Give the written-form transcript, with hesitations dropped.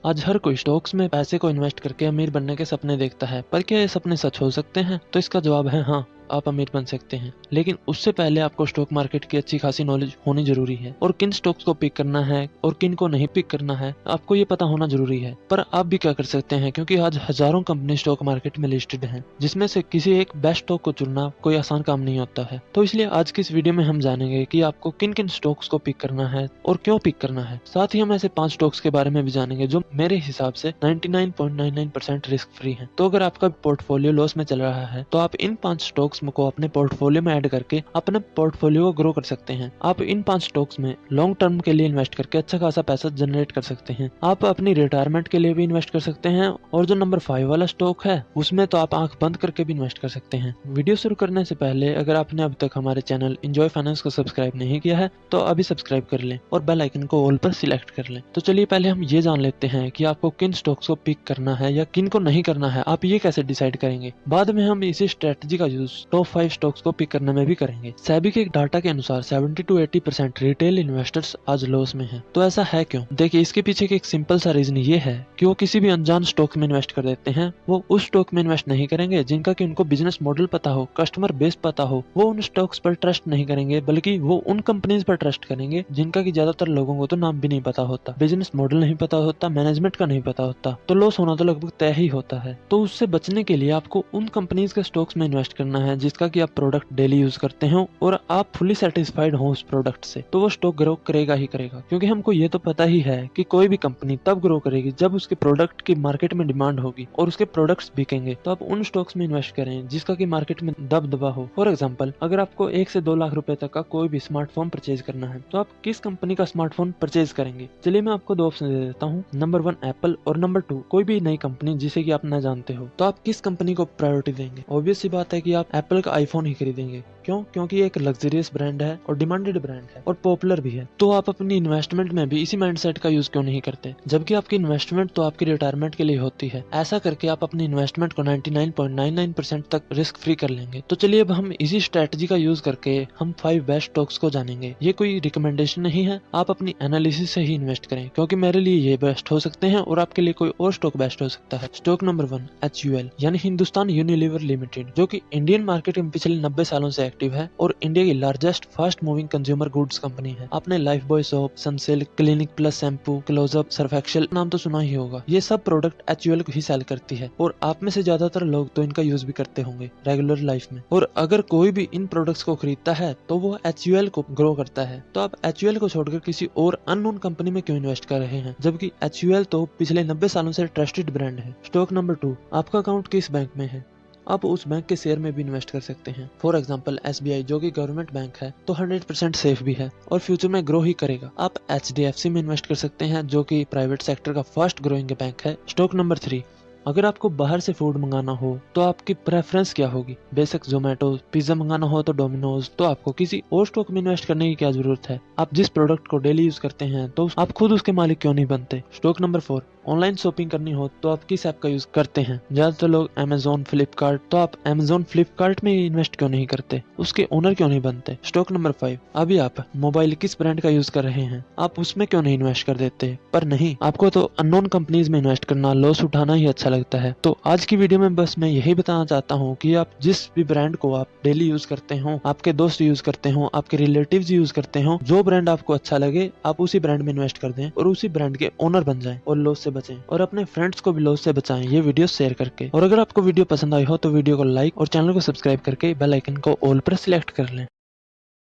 आज हर कोई स्टॉक्स में पैसे को इन्वेस्ट करके अमीर बनने के सपने देखता है, पर क्या ये सपने सच हो सकते हैं? तो इसका जवाब है हाँ, आप अमीर बन सकते हैं, लेकिन उससे पहले आपको स्टॉक मार्केट की अच्छी खासी नॉलेज होनी जरूरी है और किन स्टॉक्स को पिक करना है और किन को नहीं पिक करना है, आपको ये पता होना जरूरी है। पर आप भी क्या कर सकते हैं, क्योंकि आज हजारों कंपनी स्टॉक मार्केट में लिस्टेड हैं, जिसमें से किसी एक बेस्ट स्टॉक को चुनना कोई आसान काम नहीं होता है। तो इसलिए आज की इस वीडियो में हम जानेंगे कि आपको किन किन स्टॉक्स को पिक करना है और क्यों पिक करना है। साथ ही हम ऐसे 5 स्टॉक्स के बारे में भी जानेंगे जो मेरे हिसाब से 99.99% रिस्क फ्री है। तो अगर आपका पोर्टफोलियो लॉस में चल रहा है तो आप इन 5 स्टॉक्स को अपने पोर्टफोलियो में ऐड करके अपने पोर्टफोलियो को ग्रो कर सकते हैं। आप इन 5 स्टॉक्स में लॉन्ग टर्म के लिए इन्वेस्ट करके अच्छा खासा पैसा जनरेट कर सकते हैं। आप अपनी रिटायरमेंट के लिए भी इन्वेस्ट कर सकते हैं और जो नंबर 5 वाला स्टॉक है उसमें तो आप आंख बंद करके भी इन्वेस्ट कर सकते हैं। वीडियो शुरू करने से पहले अगर आपने अब तक हमारे चैनल एंजॉय फाइनेंस को सब्सक्राइब नहीं किया है तो अभी सब्सक्राइब कर लें और बेल आइकन को ऑल पर सिलेक्ट कर लें। तो चलिए पहले हम ये जान लेते हैं कि आपको किन स्टॉक्स को पिक करना है या किन को नहीं करना है, आप ये कैसे डिसाइड करेंगे। बाद में हम इसी स्ट्रेटजी का यूज टॉप 5 स्टॉक्स को पिक करने में भी करेंगे। सेबी के डाटा के अनुसार 70 to 80% रिटेल इन्वेस्टर्स आज लॉस में हैं। तो ऐसा है क्यों? देखिए, इसके पीछे एक सिंपल सा रीजन ये है कि वो किसी भी अनजान स्टॉक में इन्वेस्ट कर देते हैं। वो उस स्टॉक में इन्वेस्ट नहीं करेंगे जिनका कि उनको बिजनेस मॉडल पता हो, कस्टमर बेस पता हो। वो उन स्टॉक्स पर ट्रस्ट नहीं करेंगे, बल्कि वो उन कंपनीज पर ट्रस्ट करेंगे जिनका कि ज्यादातर लोगों को तो नाम भी नहीं पता होता, बिजनेस मॉडल नहीं पता होता, मैनेजमेंट का नहीं पता होता। तो लॉस होना तो लगभग तय ही होता है। तो उससे बचने के लिए आपको उन कंपनीज के स्टॉक्स में इन्वेस्ट करना है जिसका कि आप प्रोडक्ट डेली यूज करते हो और आप फुली सेटिस्फाइड हो उस प्रोडक्ट से। तो वो स्टॉक ग्रो करेगा ही करेगा, क्योंकि हमको ये तो पता ही है कि कोई भी कंपनी तब ग्रो करेगी जब उसके प्रोडक्ट की मार्केट में डिमांड होगी और उसके प्रोडक्ट्स बिकेंगे। तो आप उन स्टॉक्स में इन्वेस्ट करें जिसका कि मार्केट में दबदबा हो। फॉर एग्जांपल, अगर आपको 1 से 2 लाख रुपए तक का कोई भी स्मार्टफोन परचेज करना है तो आप किस कंपनी का स्मार्टफोन परचेज करेंगे? चलिए मैं आपको 2 ऑप्शन दे देता हूँ। नंबर 1 एप्पल और नंबर 2 कोई भी नई कंपनी जिसे कि आप न जानते हो। तो आप किस कंपनी को प्रायोरिटी देंगे? ऑब्वियस सी बात है कि आप एप्पल का आईफोन ही खरीदेंगे। क्यों? क्योंकि ये एक लग्जरियस ब्रांड है और डिमांडेड ब्रांड है और पॉपुलर भी है। तो आप अपनी इन्वेस्टमेंट में भी इसी माइंडसेट का यूज क्यों नहीं करते? जबकि आपकी इन्वेस्टमेंट तो आपकी रिटायरमेंट के लिए होती है। ऐसा करके आप अपनी इन्वेस्टमेंट को 99.99% तक रिस्क फ्री कर लेंगे। तो चलिए अब हम इसी स्ट्रेटजी का यूज करके हम 5 बेस्ट स्टॉक्स को जानेंगे। ये कोई रिकमेंडेशन नहीं है, आप अपनी एनालिसिस से ही इन्वेस्ट करें, क्योंकि मेरे लिए ये बेस्ट हो सकते हैं और आपके लिए कोई और स्टॉक बेस्ट हो सकता है। स्टॉक नंबर 1 HUL यानी हिंदुस्तान यूनिलीवर लिमिटेड, जो कि इंडियन मार्केट में पिछले 90 सालों से एक्टिव है और इंडिया की largest fast moving consumer goods company है। आपने Lifebuoy soap, Sunsilk, Clinic Plus shampoo, Closeup, Surf Excel नाम तो सुना ही होगा। ये सब प्रोडक्ट HUL को ही सेल करती है और आप में से ज्यादातर लोग तो इनका यूज भी करते होंगे रेगुलर लाइफ में। और अगर कोई भी इन प्रोडक्ट्स को खरीदता है तो वो HUL को ग्रो करता है। तो आप HUL को छोड़कर किसी और अननोन कंपनी में क्यों इन्वेस्ट कर रहे हैं, जबकि HUL तो पिछले 90 सालों से ट्रस्टेड ब्रांड है। स्टॉक नंबर 2, आपका अकाउंट किस बैंक में है? आप उस बैंक के शेयर में भी इन्वेस्ट कर सकते हैं। फॉर एग्जांपल SBI, जो कि गवर्नमेंट बैंक है, तो 100% सेफ भी है और फ्यूचर में ग्रो ही करेगा। आप HDFC में इन्वेस्ट कर सकते हैं, जो कि प्राइवेट सेक्टर का फास्ट ग्रोइंग बैंक है। स्टॉक नंबर 3, अगर आपको बाहर से फूड मंगाना हो तो आपकी प्रेफरेंस क्या होगी? बेशक जोमेटो, पिज्जा मंगाना हो तो डोमिनोज। तो आपको किसी और स्टॉक में इन्वेस्ट करने की क्या जरूरत है? आप जिस प्रोडक्ट को डेली यूज करते हैं तो आप खुद उसके मालिक क्यों नहीं बनते? स्टॉक नंबर 4, ऑनलाइन शॉपिंग करनी हो तो आप किस ऐप का यूज करते हैं? ज्यादातर लोग Amazon, फ्लिपकार्ट। तो आप Amazon, फ्लिपकार्ट में इन्वेस्ट क्यों नहीं करते? उसके ओनर क्यों नहीं बनते? स्टॉक नंबर 5, अभी आप मोबाइल किस ब्रांड का यूज कर रहे हैं? आप उसमें क्यों नहीं इन्वेस्ट कर देते? पर नहीं, आपको तो अननोन कंपनीज में इन्वेस्ट करना, लॉस उठाना ही अच्छा लगता है। तो आज की वीडियो में बस मैं यही बताना चाहता हूँ कि आप जिस भी ब्रांड को आप डेली यूज करते हो, आपके दोस्त यूज करते हो, आपके रिलेटिव्स यूज करते हो, जो ब्रांड आपको अच्छा लगे आप उसी ब्रांड में इन्वेस्ट कर दें और उसी ब्रांड के ओनर बन जाएं और लॉस से बचें और अपने फ्रेंड्स को भी लॉस से बचाएं ये वीडियो शेयर करके। और अगर आपको वीडियो पसंद आई हो तो वीडियो को लाइक और चैनल को सब्सक्राइब करके बेल आइकन को ऑल पर सिलेक्ट कर लें।